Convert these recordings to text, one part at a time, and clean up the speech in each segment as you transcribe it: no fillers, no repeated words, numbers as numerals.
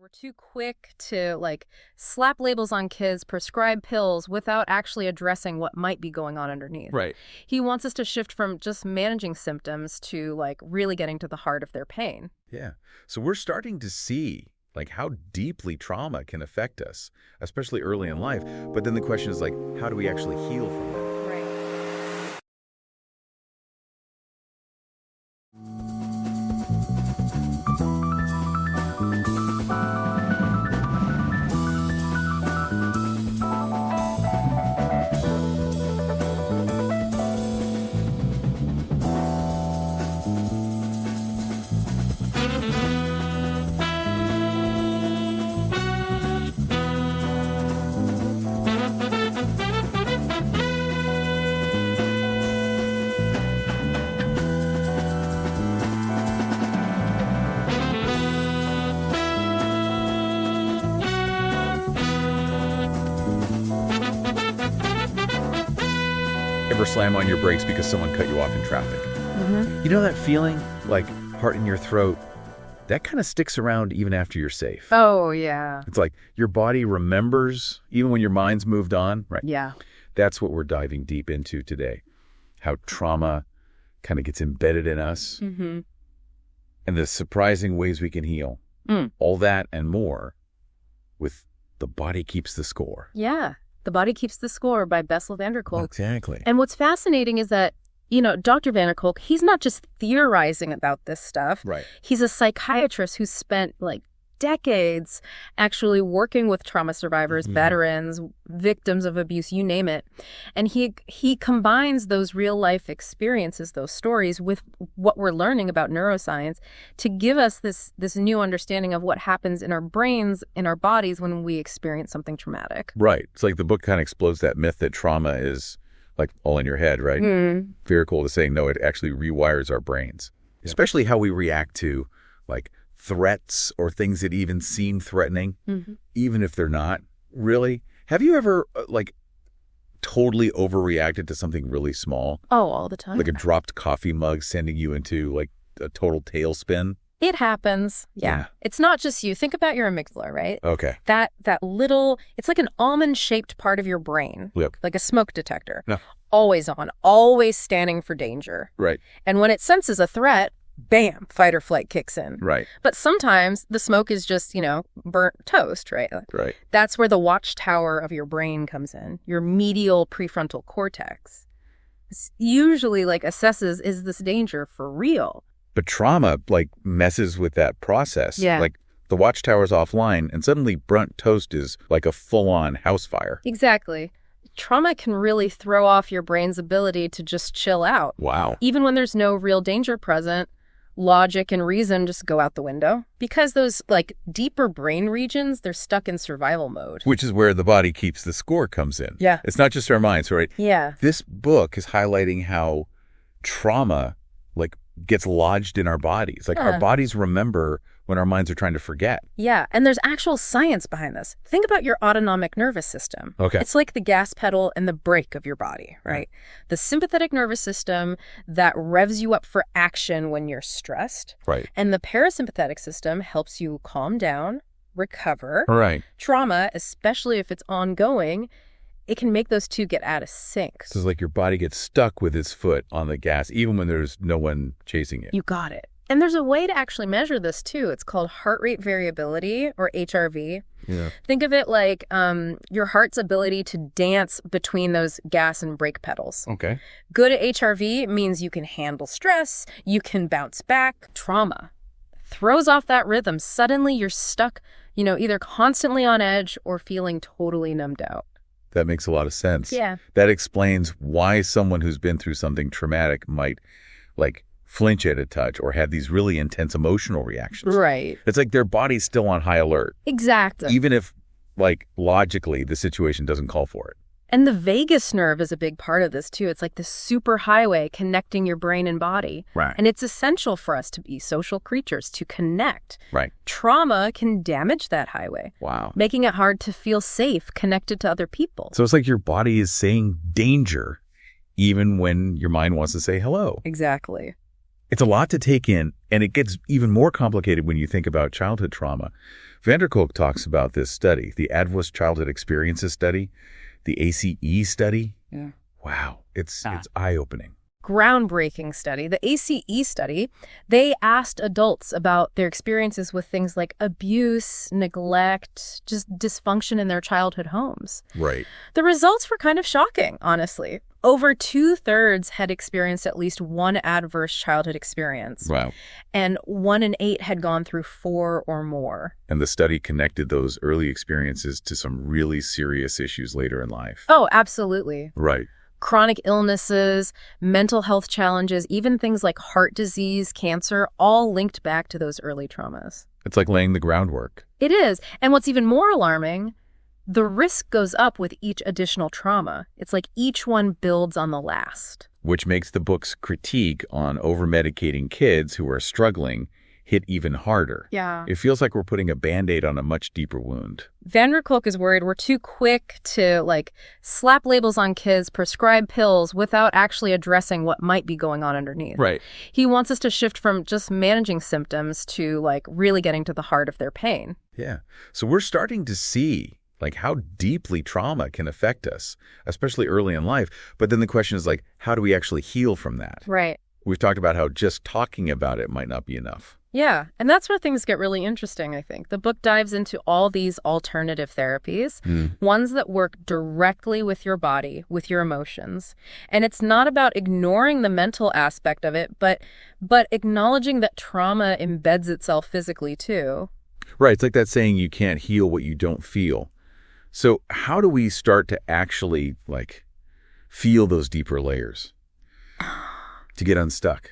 We're too quick to slap labels on kids, prescribe pills without actually addressing what might be going on underneath. Right. He wants us to shift from just managing symptoms to really getting to the heart of their pain. Yeah. So we're starting to see how deeply trauma can affect us, especially early in life. But then the question is how do we actually heal from that? Right. Ever slam on your brakes because someone cut you off in traffic? You know that feeling, heart in your throat? That kind of sticks around even after you're safe. Oh, yeah. It's like your body remembers even when your mind's moved on, right? Yeah. That's what we're diving deep into today. How trauma kind of gets embedded in us and the surprising ways we can heal. All that and more with The Body Keeps the Score. Yeah. The Body Keeps the Score by Bessel van der Kolk. Exactly. And what's fascinating is that, Dr. van der Kolk, he's not just theorizing about this stuff. Right. He's a psychiatrist who's spent decades actually working with trauma survivors, veterans, victims of abuse, you name it. And he combines those real life experiences, those stories, with what we're learning about neuroscience to give us this new understanding of what happens in our brains, in our bodies when we experience something traumatic. Right. It's like the book kind of explodes that myth that trauma is all in your head, right? Very cool to say, no, it actually rewires our brains, especially how we react to threats or things that even seem threatening, even if they're not really. Have you ever totally overreacted to something really small? Oh, all the time. Like a dropped coffee mug sending you into a total tailspin? It happens. Yeah. It's not just you. Think about your amygdala, right? Okay. That little, it's like an almond-shaped part of your brain. Yep. Like a smoke detector. No. Always on, always standing for danger. Right. And when it senses a threat, bam, fight or flight kicks in. Right. But sometimes the smoke is just, burnt toast, right? Right. That's where the watchtower of your brain comes in, your medial prefrontal cortex. It's usually assesses, is this danger for real? But trauma messes with that process. Yeah. The watchtower's offline and suddenly burnt toast is like a full-on house fire. Exactly. Trauma can really throw off your brain's ability to just chill out. Wow. Even when there's no real danger present, logic and reason just go out the window. Because those deeper brain regions, they're stuck in survival mode. Which is where The Body Keeps the Score comes in. Yeah. It's not just our minds, right? Yeah. This book is highlighting how trauma gets lodged in our bodies. Our bodies remember when our minds are trying to forget. Yeah, and there's actual science behind this. Think about your autonomic nervous system. Okay. It's like the gas pedal and the brake of your body, right? The sympathetic nervous system that revs you up for action when you're stressed. Right. And the parasympathetic system helps you calm down, recover. Right. Trauma, especially if it's ongoing, it can make those two get out of sync. So it's your body gets stuck with its foot on the gas, even when there's no one chasing it. You got it. And there's a way to actually measure this, too. It's called heart rate variability, or HRV. Yeah. Think of it like your heart's ability to dance between those gas and brake pedals. Okay. Good at HRV means you can handle stress, you can bounce back. Trauma throws off that rhythm. Suddenly you're stuck, either constantly on edge or feeling totally numbed out. That makes a lot of sense. Yeah. That explains why someone who's been through something traumatic might flinch at a touch or have these really intense emotional reactions. Right. It's their body's still on high alert. Exactly. Even if logically the situation doesn't call for it. And the vagus nerve is a big part of this, too. It's like the super highway connecting your brain and body. Right. And it's essential for us to be social creatures, to connect. Right. Trauma can damage that highway. Wow. Making it hard to feel safe, connected to other people. So it's your body is saying danger, even when your mind wants to say hello. Exactly. It's a lot to take in, and it gets even more complicated when you think about childhood trauma. Kolk talks about this study, the Adverse Childhood Experiences Study, the ACE study. Yeah. Wow, it's eye-opening. Groundbreaking study, the ACE study, they asked adults about their experiences with things like abuse, neglect, just dysfunction in their childhood homes. Right. The results were kind of shocking, honestly. Over 2/3 had experienced at least one adverse childhood experience. Wow. And 1 in 8 had gone through 4 or more. And the study connected those early experiences to some really serious issues later in life. Oh, absolutely. Right. Chronic illnesses, mental health challenges, even things like heart disease, cancer, all linked back to those early traumas. It's like laying the groundwork. It is. And what's even more alarming, the risk goes up with each additional trauma. It's like each one builds on the last. Which makes the book's critique on over-medicating kids who are struggling hit even harder. Yeah. It feels like we're putting a Band-Aid on a much deeper wound. Kolk is worried we're too quick to, slap labels on kids, prescribe pills without actually addressing what might be going on underneath. Right. He wants us to shift from just managing symptoms to, really getting to the heart of their pain. Yeah. So we're starting to see how deeply trauma can affect us, especially early in life. But then the question is how do we actually heal from that? Right. We've talked about how just talking about it might not be enough. Yeah, and that's where things get really interesting, I think. The book dives into all these alternative therapies, ones that work directly with your body, with your emotions. And it's not about ignoring the mental aspect of it, but acknowledging that trauma embeds itself physically too. Right, it's like that saying, you can't heal what you don't feel. So how do we start to actually, feel those deeper layers to get unstuck?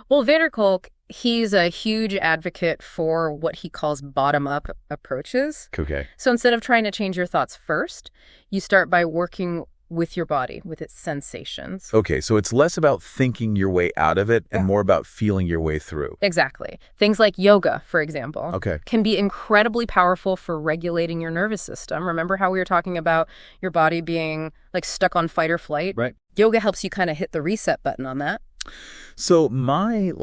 Well, Kolk, he's a huge advocate for what he calls bottom-up approaches. Okay. So instead of trying to change your thoughts first, you start by working with your body, with its sensations. Okay, so it's less about thinking your way out of it and more about feeling your way through. Exactly. Things like yoga, for example, Okay. can be incredibly powerful for regulating your nervous system. Remember how we were talking about your body being stuck on fight or flight? Right. Yoga helps you kind of hit the reset button on that. So my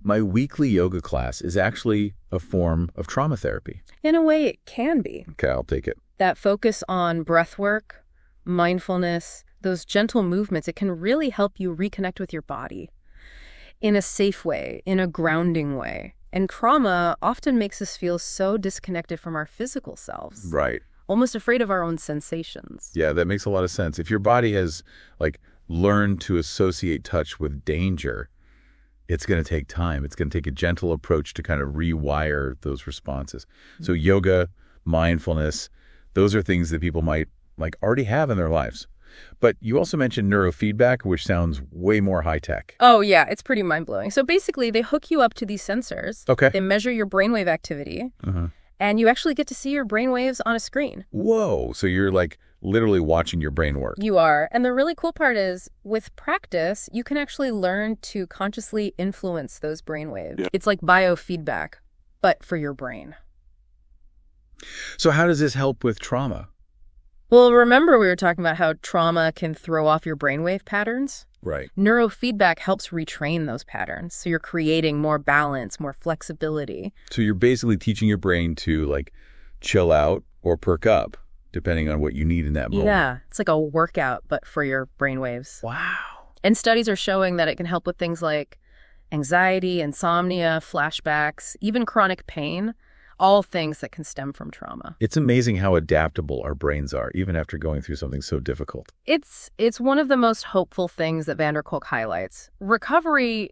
weekly yoga class is actually a form of trauma therapy. In a way, it can be. Okay, I'll take it. That focus on breath work, mindfulness, those gentle movements, it can really help you reconnect with your body in a safe way, in a grounding way. And trauma often makes us feel so disconnected from our physical selves. Right. Almost afraid of our own sensations. Yeah, that makes a lot of sense. If your body has, learned to associate touch with danger, it's going to take time. It's going to take a gentle approach to kind of rewire those responses. So yoga, mindfulness, those are things that people might already have in their lives. But you also mentioned neurofeedback, which sounds way more high-tech. Oh, yeah, it's pretty mind-blowing. So basically, they hook you up to these sensors. Okay. They measure your brainwave activity, and you actually get to see your brainwaves on a screen. Whoa, so you're literally watching your brain work. You are. And the really cool part is, with practice, you can actually learn to consciously influence those brainwaves. Yeah. It's like biofeedback, but for your brain. So how does this help with trauma? Well, remember we were talking about how trauma can throw off your brainwave patterns? Right. Neurofeedback helps retrain those patterns. So you're creating more balance, more flexibility. So you're basically teaching your brain to chill out or perk up, depending on what you need in that moment. Yeah. It's like a workout, but for your brainwaves. Wow. And studies are showing that it can help with things like anxiety, insomnia, flashbacks, even chronic pain. All things that can stem from trauma. It's amazing how adaptable our brains are, even after going through something so difficult. It's one of the most hopeful things that Kolk highlights. Recovery,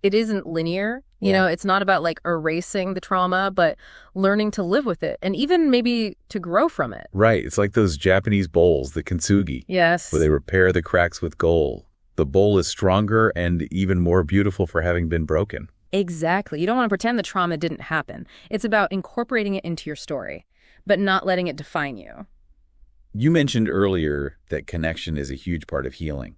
it isn't linear. You know, it's not about erasing the trauma, but learning to live with it and even maybe to grow from it. Right. It's like those Japanese bowls, the kintsugi. Yes. Where they repair the cracks with gold. The bowl is stronger and even more beautiful for having been broken. Exactly. You don't want to pretend the trauma didn't happen. It's about incorporating it into your story, but not letting it define you. You mentioned earlier that connection is a huge part of healing.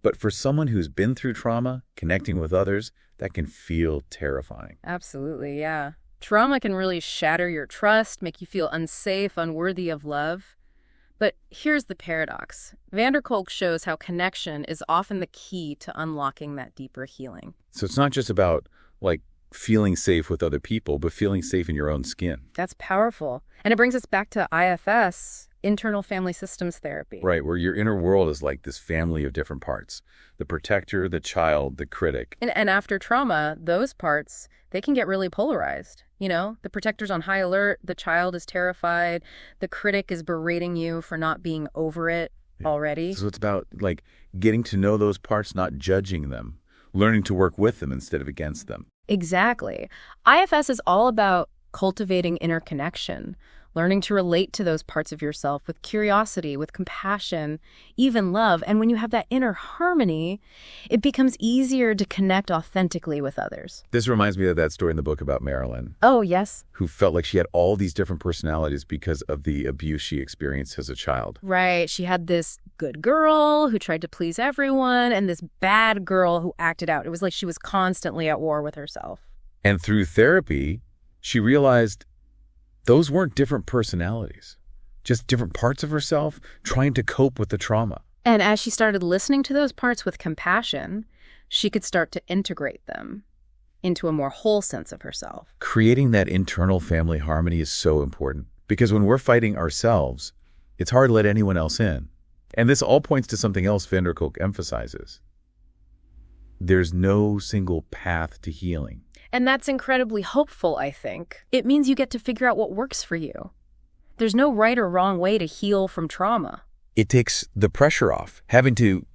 But for someone who's been through trauma, connecting with others, that can feel terrifying. Absolutely, yeah. Trauma can really shatter your trust, make you feel unsafe, unworthy of love. But here's the paradox. Kolk shows how connection is often the key to unlocking that deeper healing. So it's not just about, feeling safe with other people, but feeling safe in your own skin. That's powerful. And it brings us back to IFS, internal family systems therapy. Right, where your inner world is like this family of different parts. The protector, the child, the critic. And after trauma, those parts, they can get really polarized. You know, the protector's on high alert, the child is terrified, the critic is berating you for not being over it already. So it's about like getting to know those parts, not judging them, learning to work with them instead of against them. Exactly. IFS is all about cultivating inner connection, learning to relate to those parts of yourself with curiosity, with compassion, even love. And when you have that inner harmony, it becomes easier to connect authentically with others. This reminds me of that story in the book about Marilyn. Oh, yes. Who felt like she had all these different personalities because of the abuse she experienced as a child. Right. She had this good girl who tried to please everyone and this bad girl who acted out. It was like she was constantly at war with herself. And through therapy, she realized those weren't different personalities, just different parts of herself trying to cope with the trauma. And as she started listening to those parts with compassion, she could start to integrate them into a more whole sense of herself. Creating that internal family harmony is so important because when we're fighting ourselves, it's hard to let anyone else in. And this all points to something else van der Kolk emphasizes. There's no single path to healing. And that's incredibly hopeful, I think. It means you get to figure out what works for you. There's no right or wrong way to heal from trauma. It takes the pressure off, having to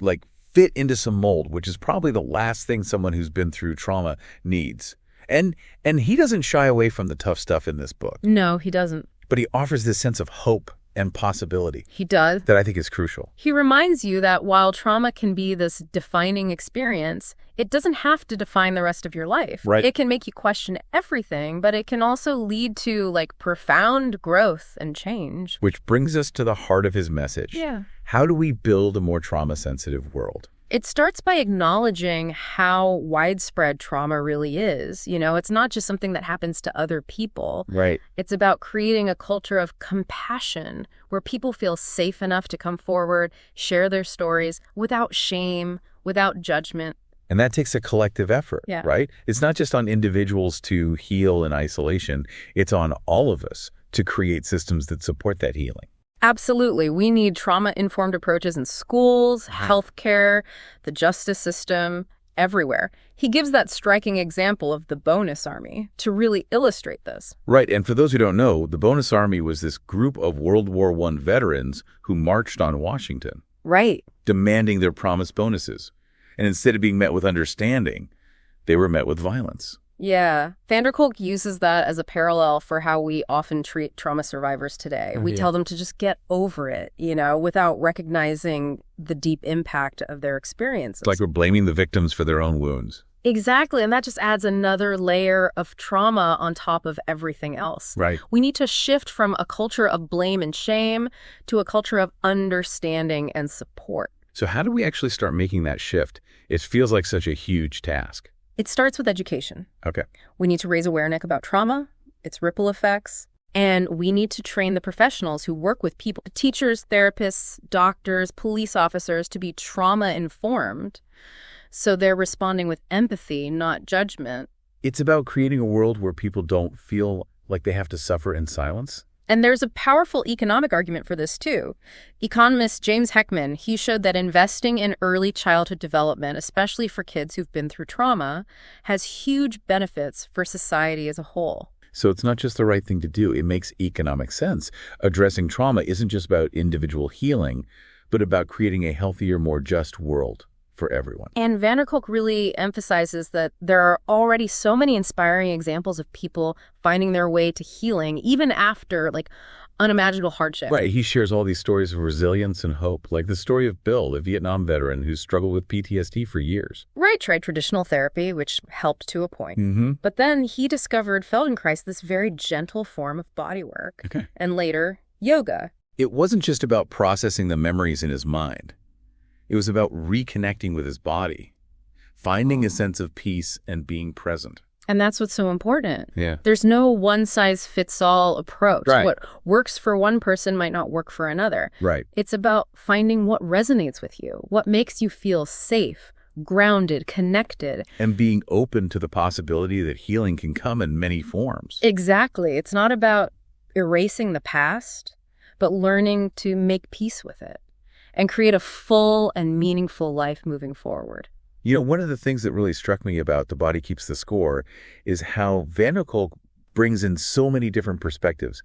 fit into some mold, which is probably the last thing someone who's been through trauma needs. And he doesn't shy away from the tough stuff in this book. No, he doesn't. But he offers this sense of hope and possibility. He does. That I think is crucial. He reminds you that while trauma can be this defining experience, it doesn't have to define the rest of your life. Right. It can make you question everything, but it can also lead to profound growth and change. Which brings us to the heart of his message. Yeah. How do we build a more trauma-sensitive world? It starts by acknowledging how widespread trauma really is. You know, it's not just something that happens to other people. Right. It's about creating a culture of compassion where people feel safe enough to come forward, share their stories without shame, without judgment. And that takes a collective effort, Yeah. right? It's not just on individuals to heal in isolation. It's on all of us to create systems that support that healing. Absolutely. We need trauma-informed approaches in schools, healthcare, the justice system, everywhere. He gives that striking example of the Bonus Army to really illustrate this. Right, and for those who don't know, the Bonus Army was this group of World War I veterans who marched on Washington. Right. Demanding their promised bonuses. And instead of being met with understanding, they were met with violence. Yeah. Van der Kolk uses that as a parallel for how we often treat trauma survivors today. We tell them to just get over it, without recognizing the deep impact of their experiences. It's like we're blaming the victims for their own wounds. Exactly. And that just adds another layer of trauma on top of everything else. Right. We need to shift from a culture of blame and shame to a culture of understanding and support. So how do we actually start making that shift? It feels like such a huge task. It starts with education. Okay. We need to raise awareness about trauma, its ripple effects, and we need to train the professionals who work with people, teachers, therapists, doctors, police officers, to be trauma-informed so they're responding with empathy, not judgment. It's about creating a world where people don't feel like they have to suffer in silence. And there's a powerful economic argument for this, too. Economist James Heckman, he showed that investing in early childhood development, especially for kids who've been through trauma, has huge benefits for society as a whole. So it's not just the right thing to do. It makes economic sense. Addressing trauma isn't just about individual healing, but about creating a healthier, more just world for everyone. And Van der Kolk really emphasizes that there are already so many inspiring examples of people finding their way to healing, even after unimaginable hardship. Right. He shares all these stories of resilience and hope, like the story of Bill, a Vietnam veteran who struggled with PTSD for years. Right. Tried traditional therapy, which helped to a point. Mm-hmm. But then he discovered Feldenkrais, this very gentle form of body work. Okay. And later, yoga. It wasn't just about processing the memories in his mind. It was about reconnecting with his body, finding a sense of peace and being present. And that's what's so important. Yeah. There's no one-size-fits-all approach. Right. What works for one person might not work for another. Right. It's about finding what resonates with you, what makes you feel safe, grounded, connected. And being open to the possibility that healing can come in many forms. Exactly. It's not about erasing the past, but learning to make peace with it and create a full and meaningful life moving forward. You know, one of the things that really struck me about The Body Keeps the Score is how van der Kolk brings in so many different perspectives.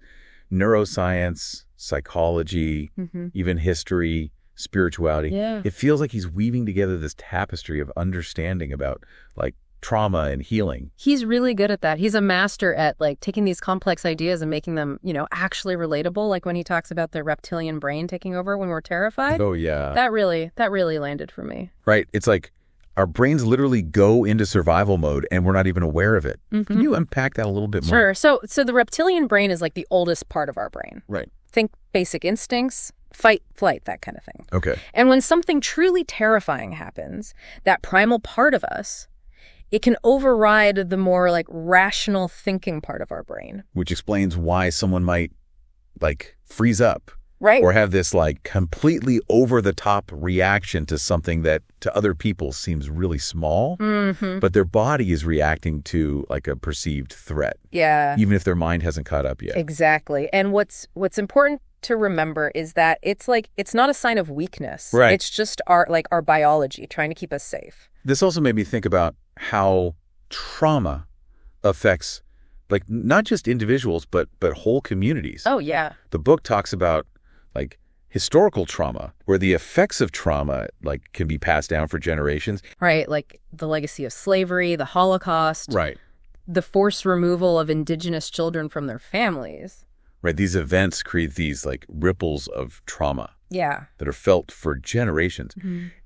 Neuroscience, psychology, even history, spirituality. Yeah. It feels like he's weaving together this tapestry of understanding about like trauma and healing. He's really good at that. He's a master at like taking these complex ideas and making them, actually relatable. Like when he talks about the reptilian brain taking over when we're terrified. Oh, yeah. That really landed for me. Right. It's like our brains literally go into survival mode and we're not even aware of it. Can you unpack that a little bit more? Sure. So the reptilian brain is like the oldest part of our brain. Right. Think basic instincts, fight, flight, that kind of thing. Okay. And when something truly terrifying happens, that primal part of us, it can override the more like rational thinking part of our brain. Which explains why someone might like freeze up. Right. Or have this like completely over-the-top reaction to something that to other people seems really small, but their body is reacting to like a perceived threat. Yeah. Even if their mind hasn't caught up yet. Exactly. And what's important to remember is that it's not a sign of weakness. Right. It's just our biology trying to keep us safe. This also made me think about how trauma affects like not just individuals, but whole communities. Oh, yeah. The book talks about like historical trauma, where the effects of trauma like can be passed down for generations. Right, like the legacy of slavery, the Holocaust. Right. The forced removal of indigenous children from their families. Right, these events create these like ripples of trauma. Yeah. That are felt for generations.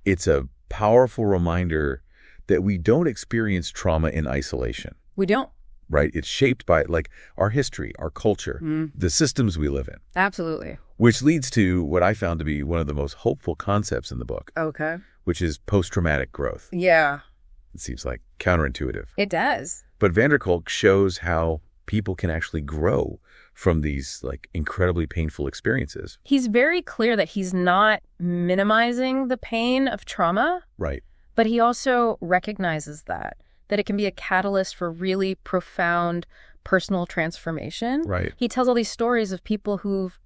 It's a powerful reminder that we don't experience trauma in isolation. We don't. Right? It's shaped by like our history, our culture, the systems we live in. Absolutely. Which leads to what I found to be one of the most hopeful concepts in the book. Okay. Which is post-traumatic growth. Yeah. It seems like counterintuitive. It does. But van der Kolk shows how people can actually grow from these like incredibly painful experiences. He's very clear that he's not minimizing the pain of trauma. Right. But he also recognizes that it can be a catalyst for really profound personal transformation. Right. He tells all these stories of people who've,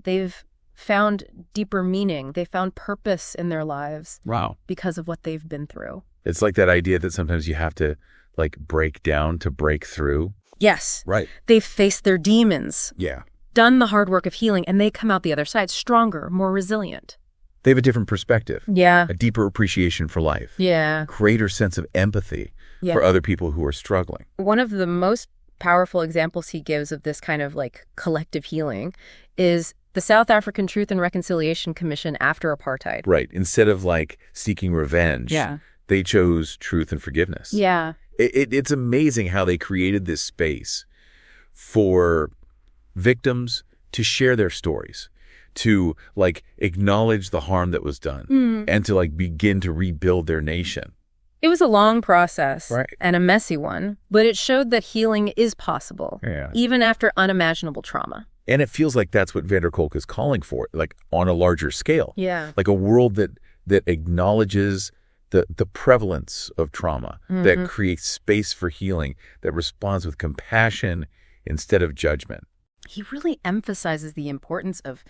they've found deeper meaning. They found purpose in their lives. Wow. Because of what they've been through. It's like that idea that sometimes you have to like break down to break through. Yes. Right. They've faced their demons. Yeah. Done the hard work of healing, and they come out the other side stronger, more resilient. They have a different perspective. Yeah. A deeper appreciation for life. Yeah. Greater sense of empathy for other people who are struggling. One of the most powerful examples he gives of this kind of like collective healing is the South African Truth and Reconciliation Commission after apartheid. Right. Instead of like seeking revenge, they chose truth and forgiveness. Yeah. It's amazing how they created this space for victims to share their stories, to like acknowledge the harm that was done, and to like begin to rebuild their nation. It was a long process Right. and a messy one, but it showed that healing is possible, even after unimaginable trauma. And it feels like that's what van der Kolk is calling for, like on a larger scale. Yeah. Like a world that acknowledges the prevalence of trauma, that creates space for healing, that responds with compassion instead of judgment. He really emphasizes the importance of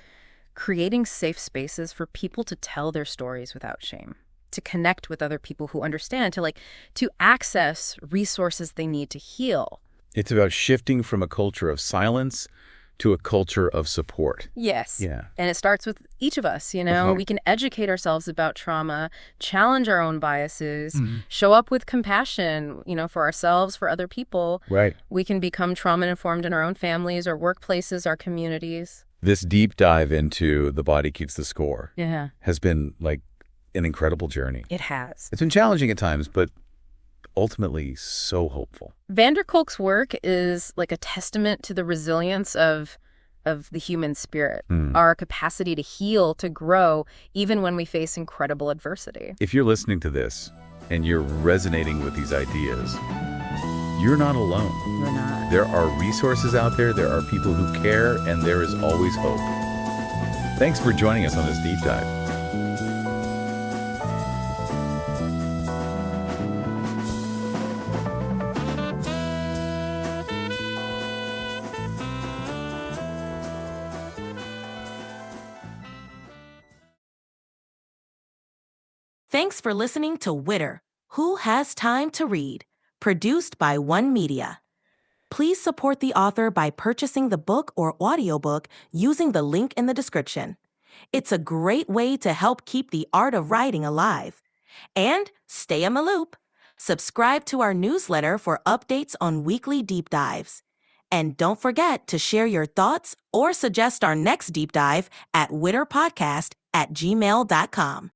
creating safe spaces for people to tell their stories without shame, to connect with other people who understand, to access resources they need to heal. It's about shifting from a culture of silence to a culture of support. Yes. Yeah. And it starts with each of us, We can educate ourselves about trauma, challenge our own biases, show up with compassion, for ourselves, for other people. Right. We can become trauma-informed in our own families, our workplaces, our communities. This deep dive into The Body Keeps the Score has been like an incredible journey. It has. It's been challenging at times, but ultimately so hopeful. Van der Kolk's work is like a testament to the resilience of the human spirit, our capacity to heal, to grow, even when we face incredible adversity. If you're listening to this and you're resonating with these ideas, you're not alone. You're not. There are resources out there, there are people who care, and there is always hope. Thanks for joining us on this deep dive. Thanks for listening to Witter, Who Has Time to Read? Produced by One Media. Please support the author by purchasing the book or audiobook using the link in the description. It's a great way to help keep the art of writing alive. And stay in the loop. Subscribe to our newsletter for updates on weekly deep dives. And don't forget to share your thoughts or suggest our next deep dive at witterpodcast@gmail.com.